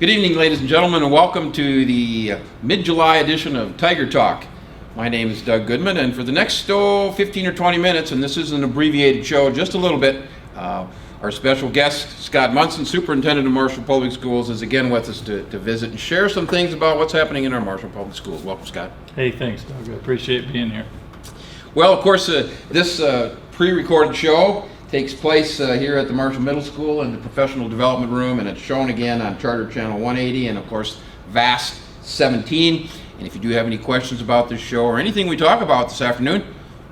Good evening, ladies and gentlemen, and welcome to the mid-July edition of Tiger Talk. My name is Doug Goodman, and for the next 15 or 20 minutes, and this is an abbreviated show, just a little bit, our special guest, Scott Munson, Superintendent of Marshall Public Schools, is again with us to visit and share some things about what's happening in our Marshall Public Schools. Welcome, Scott. Hey, thanks, Doug. I appreciate being here. Well, of course, this pre-recorded show takes place here at the Marshall Middle School in the Professional Development Room, and it's shown again on Charter Channel 180 and, of course, VAS 17. And if you do have any questions about this show or anything we talk about this afternoon,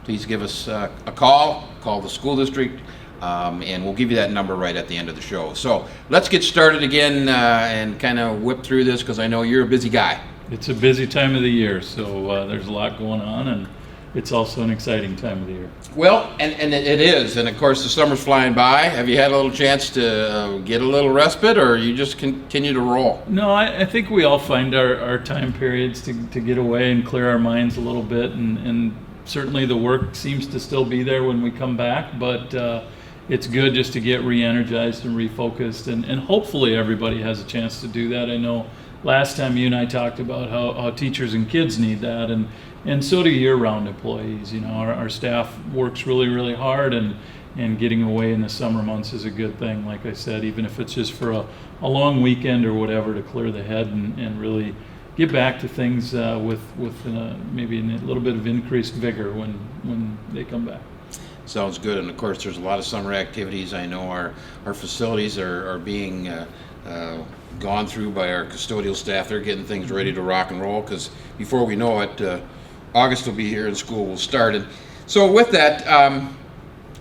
please give us a call the school district, and we'll give you that number right at the end of the show. So let's get started again and kind of whip through this, because I know you're a busy guy. It's a busy time of the year, so there's a lot going on, and it's also an exciting time of the year. Well, and it is, and of course the summer's flying by. Have you had a little chance to get a little respite, or you just continue to roll? No, I think we all find our time periods to get away and clear our minds a little bit, and certainly the work seems to still be there when we come back, but it's good just to get re-energized and refocused, and hopefully everybody has a chance to do that. I know last time you and I talked about how teachers and kids need that, and so do year-round employees. You know, our staff works really, really hard, and getting away in the summer months is a good thing. Like I said, even if it's just for a long weekend or whatever, to clear the head and really get back to things with maybe a little bit of increased vigor when they come back. Sounds good. And of course, there's a lot of summer activities. I know our facilities are being gone through by our custodial staff. They're getting things ready to rock and roll, because before we know it, August will be here and school will start. And so with that,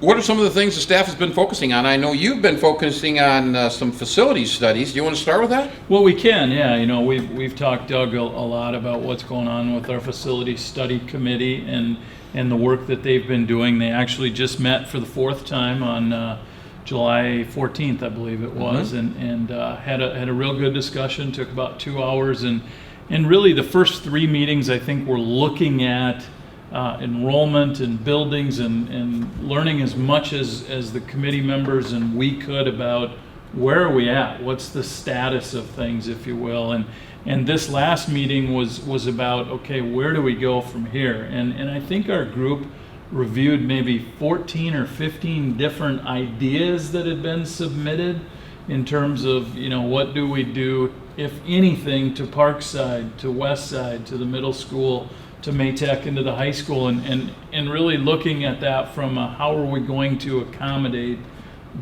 what are some of the things the staff has been focusing on? I know you've been focusing on some facilities studies. Do you want to start with that? Well, we can, yeah. You know, we've talked, Doug, a lot about what's going on with our facilities study committee and the work that they've been doing. They actually just met for the fourth time on July 14th, I believe it was, and had a real good discussion. Took about 2 hours, and really the first three meetings, I think, were looking at enrollment and buildings and learning as much as the committee members and we could about where are we at, what's the status of things, if you will, and this last meeting was about, okay, where do we go from here, and I think our group reviewed maybe 14 or 15 different ideas that had been submitted in terms of, you know, what do we do, if anything, to Parkside, to Westside, to the middle school, to Maytech, and to the high school, and really looking at that from how are we going to accommodate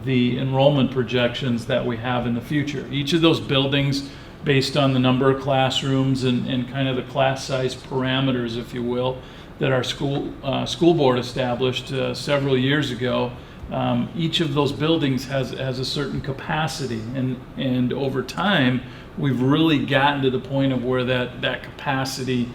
the enrollment projections that we have in the future. Each of those buildings, based on the number of classrooms and kind of the class size parameters, if you will, that our school board established several years ago. Each of those buildings has a certain capacity, and over time we've really gotten to the point of where that capacity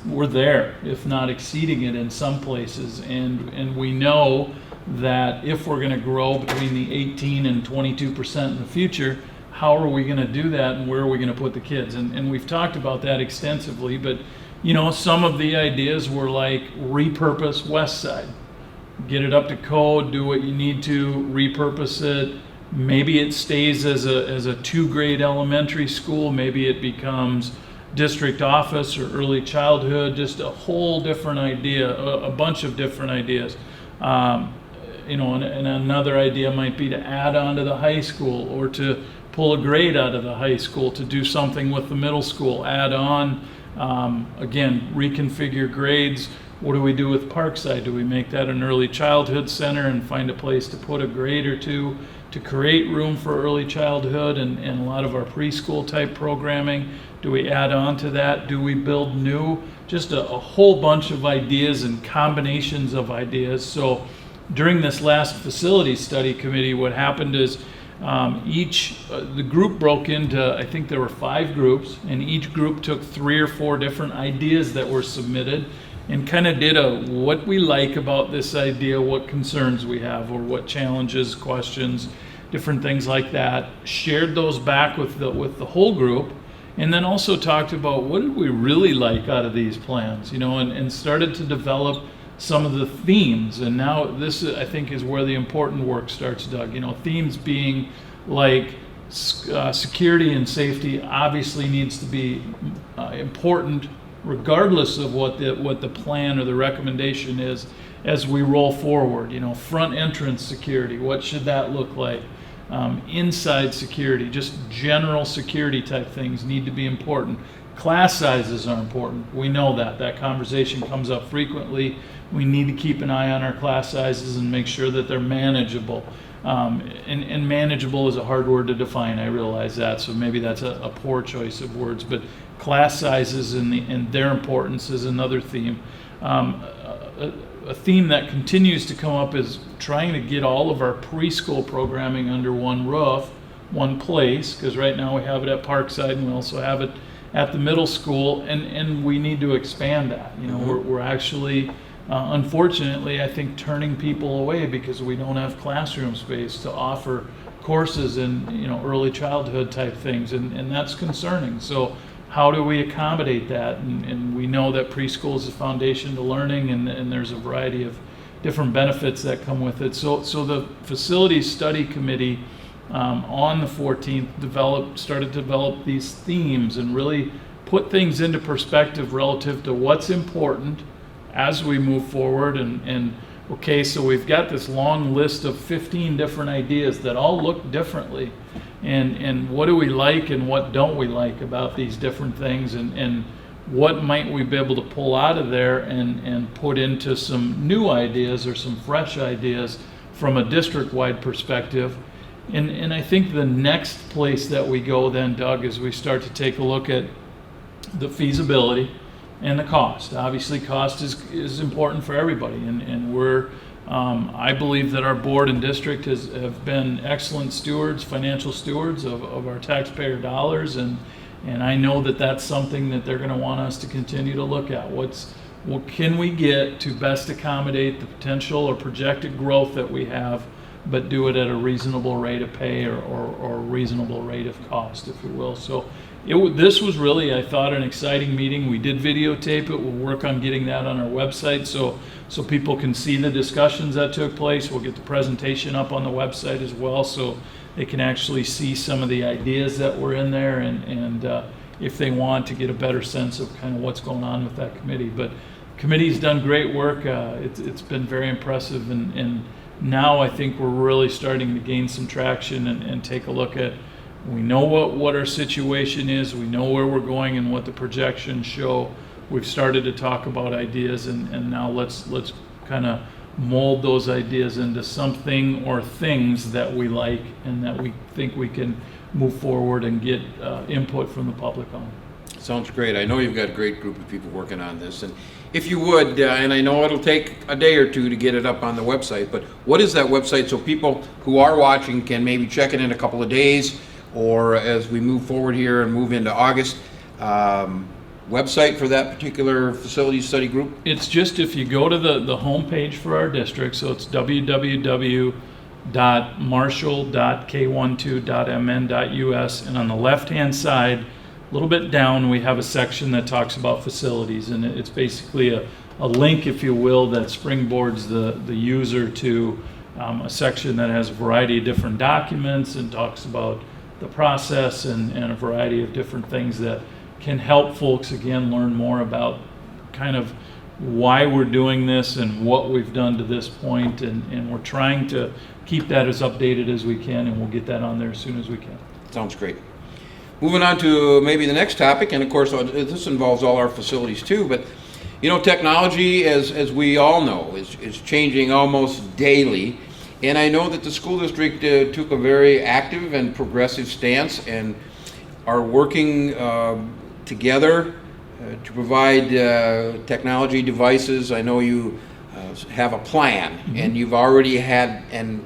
we're there, if not exceeding it in some places, and we know that if we're going to grow between the 18 and 22% in the future, how are we going to do that, and where are we going to put the kids? And we've talked about that extensively, but you know, some of the ideas were like repurpose West Side, get it up to code, do what you need to, repurpose it. Maybe it stays as a 2-grade elementary school. Maybe it becomes district office or early childhood. Just a whole different idea, a bunch of different ideas. You know, and another idea might be to add on to the high school, or to pull a grade out of the high school, to do something with the middle school, add on. Again, reconfigure grades. What do we do with Parkside? Do we make that an early childhood center and find a place to put a grade or two to create room for early childhood and a lot of our preschool type programming? Do we add on to that? Do we build new? Just a whole bunch of ideas and combinations of ideas. So during this last facility study committee, what happened is the group broke into, I think there were 5 groups, and each group took 3 or 4 different ideas that were submitted and kind of did what we like about this idea, what concerns we have, or what challenges, questions, different things like that. Shared those back with the whole group, and then also talked about what did we really like out of these plans, you know, and started to develop some of the themes. And now this, I think, is where the important work starts, Doug. You know, themes being like, security and safety obviously needs to be important, regardless of what the plan or the recommendation is as we roll forward. You know, front entrance security, what should that look like? Inside security, just general security type things need to be important. Class sizes are important. We know that. That conversation comes up frequently. We need to keep an eye on our class sizes and make sure that they're manageable. And manageable is a hard word to define, I realize that, so maybe that's a poor choice of words, but class sizes and their importance is another theme. A theme that continues to come up is trying to get all of our preschool programming under one roof, one place, because right now we have it at Parkside and we also have it at the middle school, and we need to expand that. You know, we're actually, unfortunately, I think turning people away because we don't have classroom space to offer courses in, you know, early childhood type things, and that's concerning. So how do we accommodate that? And we know that preschool is the foundation to learning, and there's a variety of different benefits that come with it. So the Facilities Study Committee on the 14th started to develop these themes and really put things into perspective relative to what's important as we move forward. And okay, so we've got this long list of 15 different ideas that all look differently. And what do we like and what don't we like about these different things, and what might we be able to pull out of there and put into some new ideas or some fresh ideas from a district-wide perspective. And I think the next place that we go then, Doug, is we start to take a look at the feasibility and the cost. Obviously, cost is important for everybody, and we're I believe that our board and district have been excellent stewards, financial stewards of our taxpayer dollars, and I know that that's something that they're going to want us to continue to look at. What can we get to best accommodate the potential or projected growth that we have, but do it at a reasonable rate of pay or a reasonable rate of cost, if you will. So this was really, I thought, an exciting meeting. We did videotape it. We'll work on getting that on our website so people can see the discussions that took place. We'll get the presentation up on the website as well, so they can actually see some of the ideas that were in there, and if they want to get a better sense of kind of what's going on with that committee. But the committee's done great work. It's been very impressive, and now I think we're really starting to gain some traction and take a look at, we know what our situation is, we know where we're going and what the projections show. We've started to talk about ideas, and now let's kind of mold those ideas into something or things that we like and that we think we can move forward and get input from the public on. Sounds great. I know you've got a great group of people working on this, and if you would, and I know it'll take a day or two to get it up on the website, but what is that website so people who are watching can maybe check it in a couple of days, or as we move forward here and move into August, website for that particular facility study group? It's just, if you go to the homepage for our district, so it's www.marshall.k12.mn.us, and on the left-hand side, a little bit down, we have a section that talks about facilities, and it's basically a link, if you will, that springboards the user to a section that has a variety of different documents and talks about the process and a variety of different things that can help folks, again, learn more about kind of why we're doing this and what we've done to this point, and we're trying to keep that as updated as we can, and we'll get that on there as soon as we can. Sounds great. Moving on to maybe the next topic, and of course this involves all our facilities too, but you know, technology, as we all know, is changing almost daily, and I know that the school district took a very active and progressive stance and are working together to provide technology devices. I know you have a plan, and you've already had and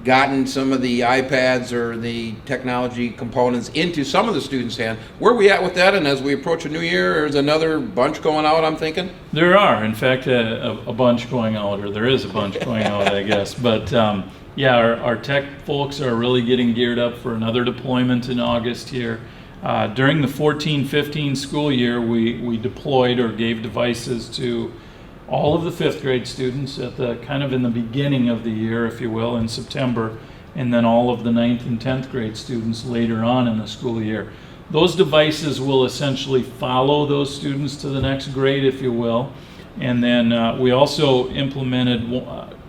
gotten some of the iPads or the technology components into some of the students' hands. Where are we at with that? And as we approach a new year, there's another bunch going out, I'm thinking? There are, in fact, a bunch going out, or there is a bunch going out, I guess. But yeah, our tech folks are really getting geared up for another deployment in August here. During the 14-15 school year, we deployed or gave devices to all of the 5th grade students at the kind of in the beginning of the year, if you will, in September. and then all of the 9th and 10th grade students later on in the school year. Those devices will essentially follow those students to the next grade, if you will. And then we also implemented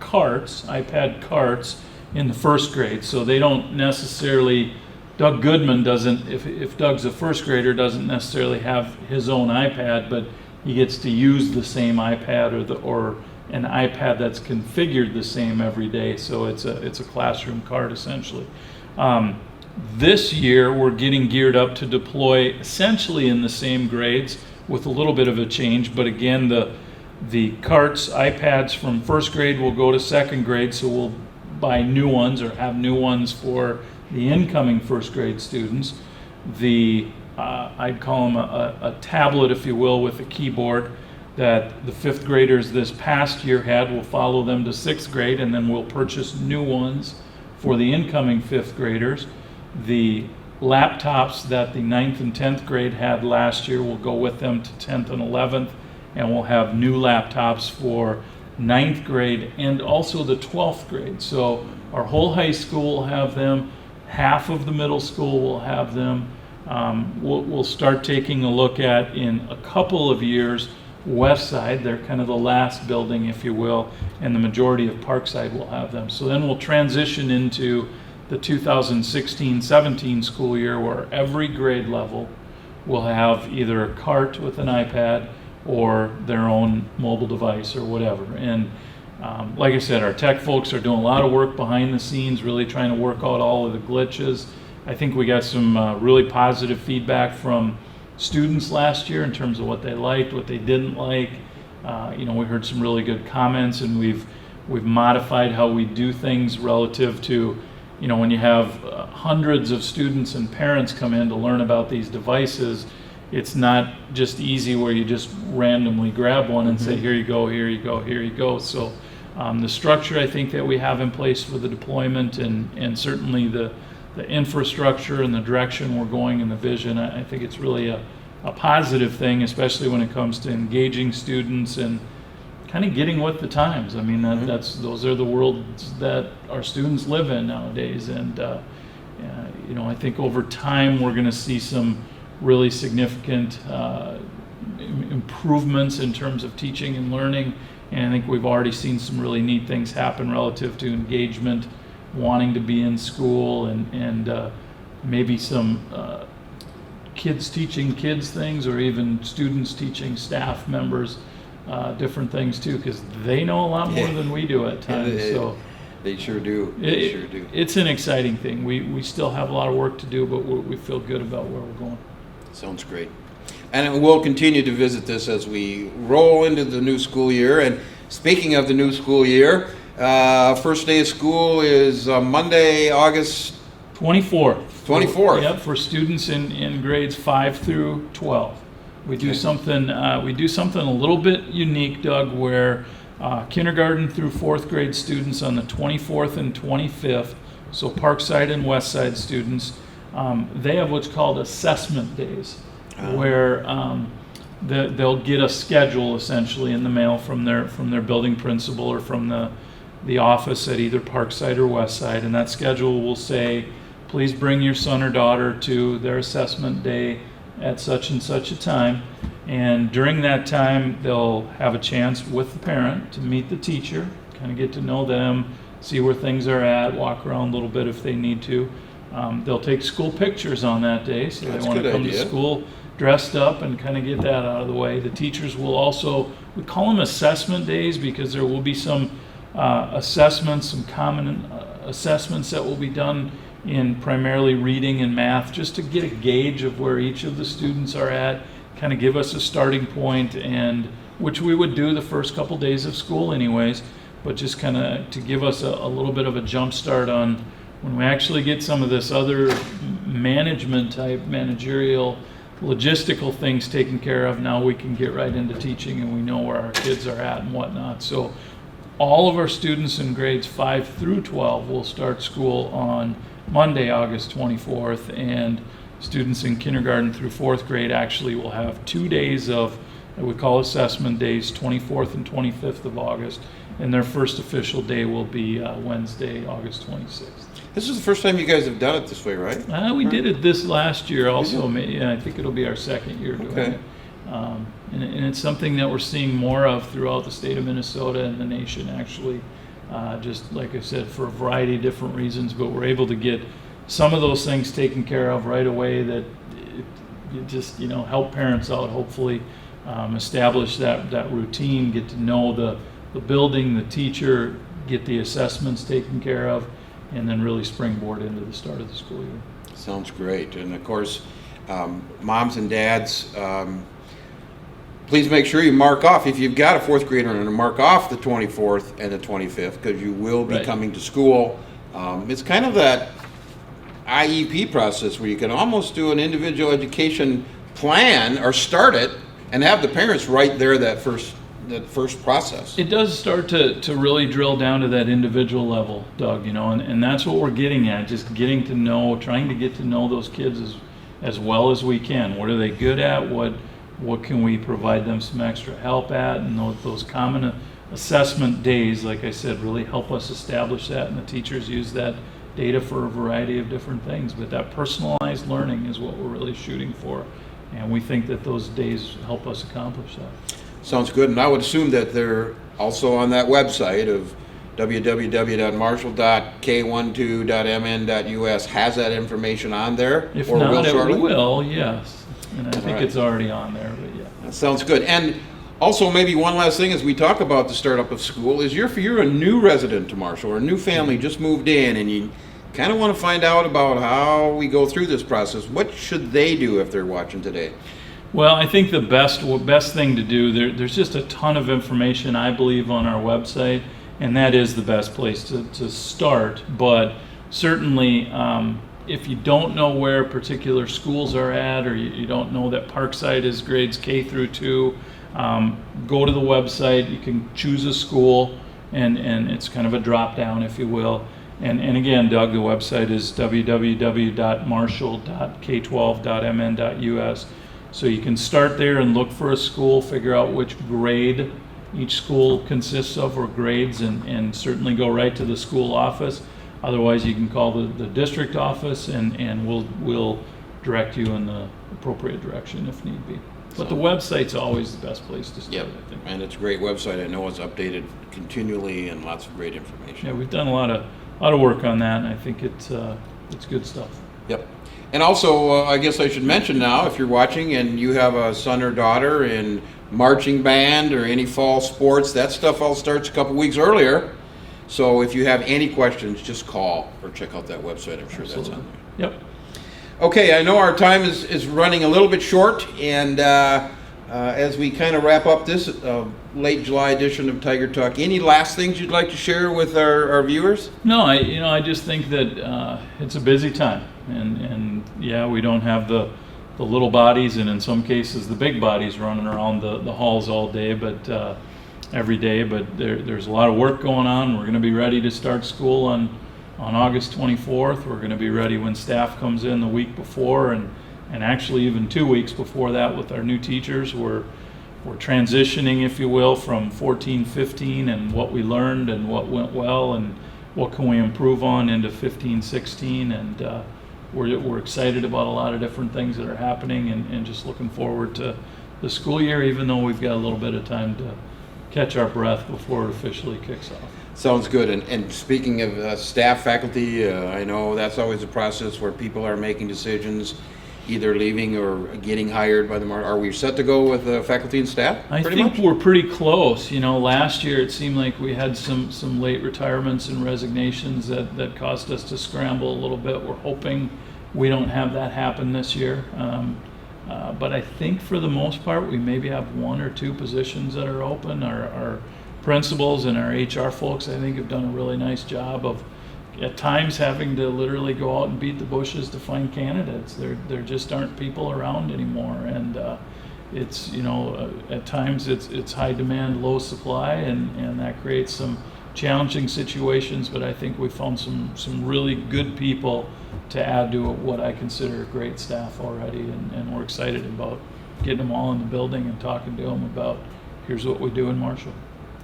carts, iPad carts, in the first grade. So they don't necessarily, Doug Goodman doesn't, if Doug's a first grader, doesn't necessarily have his own iPad, but he gets to use the same iPad or an iPad that's configured the same every day. So it's a classroom cart essentially. This year we're getting geared up to deploy essentially in the same grades with a little bit of a change, but again the carts, iPads from first grade will go to second grade, so we'll buy new ones or have new ones for the incoming first grade students. I'd call them a tablet, if you will, with a keyboard that the 5th graders this past year had will follow them to 6th grade, and then we'll purchase new ones for the incoming 5th graders. The laptops that the 9th and 10th grade had last year will go with them to 10th and 11th, and we'll have new laptops for 9th grade and also the 12th grade. So our whole high school will have them, half of the middle school will have them. We'll start taking a look at, in a couple of years, West Side, they're kind of the last building, if you will, and the majority of Parkside will have them. So then we'll transition into the 2016-17 school year where every grade level will have either a cart with an iPad or their own mobile device or whatever. And like I said, our tech folks are doing a lot of work behind the scenes, really trying to work out all of the glitches. I think we got some really positive feedback from students last year in terms of what they liked, what they didn't like. We heard some really good comments, and we've modified how we do things relative to, when you have hundreds of students and parents come in to learn about these devices, it's not just easy where you just randomly grab one and say, here you go, here you go, here you go. So the structure I think that we have in place for the deployment and certainly the infrastructure and the direction we're going and the vision, I think it's really a positive thing, especially when it comes to engaging students and kind of getting with the times. I mean, those are the worlds that our students live in nowadays. And, I think over time we're going to see some really significant improvements in terms of teaching and learning. And I think we've already seen some really neat things happen relative to engagement, wanting to be in school, and maybe some kids teaching kids things, or even students teaching staff members different things too, because they know a lot more than we do at times. So they sure do. It's an exciting thing. We still have a lot of work to do, but we feel good about where we're going. Sounds great. And we'll continue to visit this as we roll into the new school year. And speaking of the new school year, first day of school is Monday, August 24th. 24th. Yep, for students in grades 5 through 12. We do something a little bit unique, Doug, where kindergarten through 4th grade students on the 24th and 25th, so Parkside and West Side students, they have what's called assessment days, where they'll get a schedule essentially in the mail from their building principal or from the office at either Parkside or West Side, and that schedule will say, please bring your son or daughter to their assessment day at such and such a time. And during that time, they'll have a chance with the parent to meet the teacher, kind of get to know them, see where things are at, walk around a little bit if they need to. They'll take school pictures on that day, so they want to come to school dressed up and kind of get that out of the way. The teachers will also, we call them assessment days because there will be some assessments, some common assessments that will be done in primarily reading and math, just to get a gauge of where each of the students are at, kind of give us a starting point, and which we would do the first couple days of school anyways, but just kind of to give us a little bit of a jump start on when we actually get some of this other management type, managerial, logistical things taken care of. Now we can get right into teaching, and we know where our kids are at and whatnot. So all of our students in grades 5 through 12 will start school on Monday, August 24th, and students in kindergarten through 4th grade actually will have 2 days of what we call assessment days, 24th and 25th of August, and their first official day will be Wednesday, August 26th. This is the first time you guys have done it this way, right? We did it this last year also. Yeah, I think it'll be our second year doing Okay. it. And it's something that we're seeing more of throughout the state of Minnesota and the nation, actually. Just like I said, for a variety of different reasons, but we're able to get some of those things taken care of right away that you just, help parents out, hopefully, establish that routine, get to know the building, the teacher, get the assessments taken care of, and then really springboard into the start of the school year. Sounds great. And of course, moms and dads, please make sure you mark off, if you've got a fourth grader, and mark off the 24th and the 25th, because you will be Right. coming to school. It's kind of that IEP process where you can almost do an individual education plan or start it and have the parents right there that first process. It does start to really drill down to that individual level, Doug, and that's what we're getting at, just getting to know, trying to get to know those kids as well as we can. What are they good at? What can we provide them some extra help at? And those common assessment days, like I said, really help us establish that, and the teachers use that data for a variety of different things. But that personalized learning is what we're really shooting for, and we think that those days help us accomplish that. Sounds good. And I would assume that they're also on that website of www.marshall.k12.mn.us has that information on there? If or not, will it shortly? will, yes. And I think right. it's already on there, but yeah. That sounds good. And also, maybe one last thing as we talk about the startup of school is if you're a new resident to Marshall or a new family just moved in and you kind of want to find out about how we go through this process, what should they do if they're watching today? Well, I think the best thing to do, there's just a ton of information, I believe, on our website, and that is the best place to start. But certainly, if you don't know where particular schools are at, or you don't know that Parkside is grades K through 2, go to the website. You can choose a school, and it's kind of a drop down, if you will. And again, Doug, the website is www.marshall.k12.mn.us. So you can start there and look for a school, figure out which grade each school consists of, or grades, and certainly go right to the school office. Otherwise, you can call the district office, and we'll direct you in the appropriate direction if need be. But the website's always the best place to start, Yep. I think. And it's a great website. I know it's updated continually and lots of great information. Yeah, we've done a lot of work on that, and I think it's good stuff. Yep. And also, I guess I should mention now, if you're watching and you have a son or daughter in marching band or any fall sports, that stuff all starts a couple weeks earlier. So if you have any questions, just call or check out that website. I'm sure Absolutely. that's on there. Yep. Okay, I know our time is running a little bit short, and as we kind of wrap up this late July edition of Tiger Talk, any last things you'd like to share with our viewers? No, I just think that it's a busy time, and yeah, we don't have the little bodies, and in some cases the big bodies running around the halls all day, but every day. But there's a lot of work going on. We're going to be ready to start school on August 24th. We're going to be ready when staff comes in the week before, and actually even 2 weeks before that with our new teachers. We're transitioning, if you will, from 14-15 and what we learned and what went well and what can we improve on into 15-16, and we're excited about a lot of different things that are happening, and just looking forward to the school year, even though we've got a little bit of time to catch our breath before it officially kicks off. Sounds good. And speaking of staff, faculty, I know that's always a process where people are making decisions, either leaving or getting hired by the market. Are we set to go with faculty and staff? I think we're pretty close. Last year it seemed like we had some late retirements and resignations that caused us to scramble a little bit. We're hoping we don't have that happen this year. But I think for the most part, we maybe have 1 or 2 positions that are open. Our principals and our HR folks, I think, have done a really nice job of at times having to literally go out and beat the bushes to find candidates. There just aren't people around anymore, and it's at times it's high demand, low supply, and that creates some challenging situations. But I think we found some really good people to add to what I consider great staff already, and we're excited about getting them all in the building and talking to them about here's what we do in Marshall.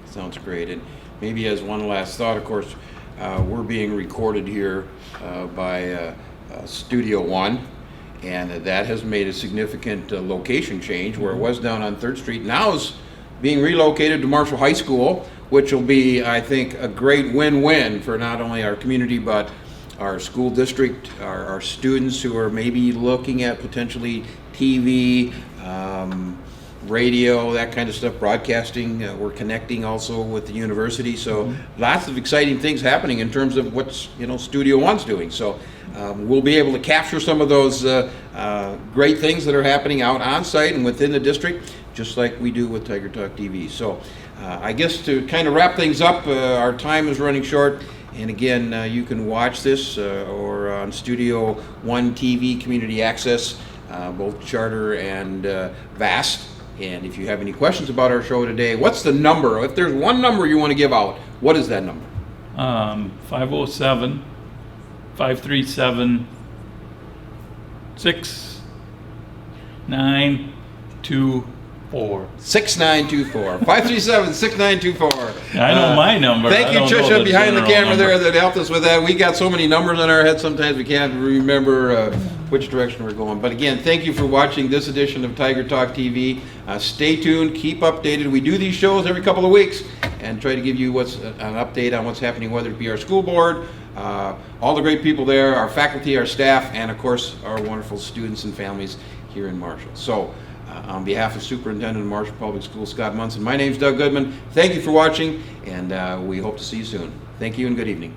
Sounds great. And maybe as one last thought, of course, we're being recorded here by Studio One, and that has made a significant location change. Where it was down on 3rd Street, now is being relocated to Marshall High School, which will be, I think, a great win-win for not only our community but our school district, our students who are maybe looking at potentially TV, radio, that kind of stuff, broadcasting. We're connecting also with the university, so lots of exciting things happening in terms of what's Studio One's doing. So we'll be able to capture some of those great things that are happening out on site and within the district, just like we do with Tiger Talk TV. So I guess to kind of wrap things up, our time is running short. And again, you can watch this or on Studio One TV Community Access, both charter and VAST. And if you have any questions about our show today, what's the number? If there's one number you want to give out, what is that number? 507-537-6924. 6924. 537-6924. I know my number. Thank you, I don't know Trisha, the behind the general camera number. there that helped us with that. We got so many numbers in our head, sometimes we can't remember which direction we're going. But again, thank you for watching this edition of Tiger Talk TV. Stay tuned, keep updated. We do these shows every couple of weeks and try to give you an update on what's happening, whether it be our school board, all the great people there, our faculty, our staff, and of course, our wonderful students and families here in Marshall. So, on behalf of Superintendent of Marshall Public Schools, Scott Munson, my name's Doug Goodman. Thank you for watching, and we hope to see you soon. Thank you and good evening.